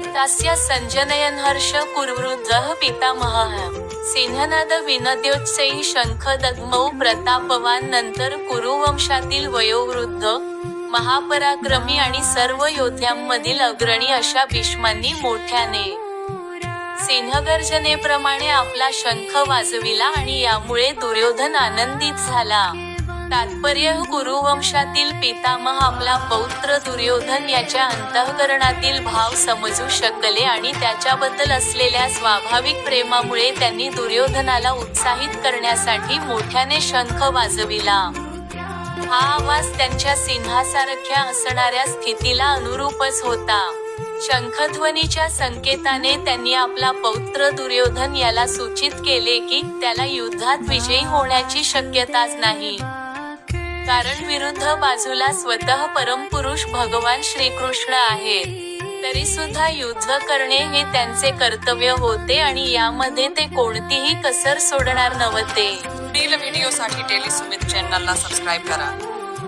तस्य संजनयन् हर्ष कुरुवृद्धः पितामहः सिंहनाद विनद्योत्सैः शंखदग्मौ प्रतापवान. नंतर कुरुवंशातील वयोवृद्ध, महापराक्रमी आणि सर्व योद्ध्यांमधील अग्रणी अशा भीष्मांनी मोठ्याने सिंहगर्जनेप्रमाणे आपला शंख वाजविला आणि यामुळे दुर्योधन आनंदित झाला. तात्पर्य: कुरुवंशातील पितामह आपला पौत्र दुर्योधन याच्या अंतःकरणातील भाव समजू शकले आणि त्याच्याबद्दल असलेल्या स्वाभाविक प्रेमामुळे त्यांनी दुर्योधनाला उत्साहित करण्यासाठी मोठ्याने शंख वाजविला. हा आवाज त्यांच्या सिंहासारख्या असणाऱ्या स्थितीला अनुरूपच होता. शंखध्वनीच्या संकेताने त्यांनी आपला पौत्र दुर्योधन याला सूचित केले की त्याला युद्धात विजयी होण्याची शक्यताच नाही, कारण विरुद्ध बाजूला स्वतः परमपुरुष भगवान श्रीकृष्ण आहेत. तरीसुद्धा युद्ध करणे हे त्यांचे कर्तव्य होते आणि यामध्ये ते कोणतीही कसर सोडणार नव्हते. पुढील व्हिडिओसाठी टेली सुमित चॅनलला सबस्क्राईब करा.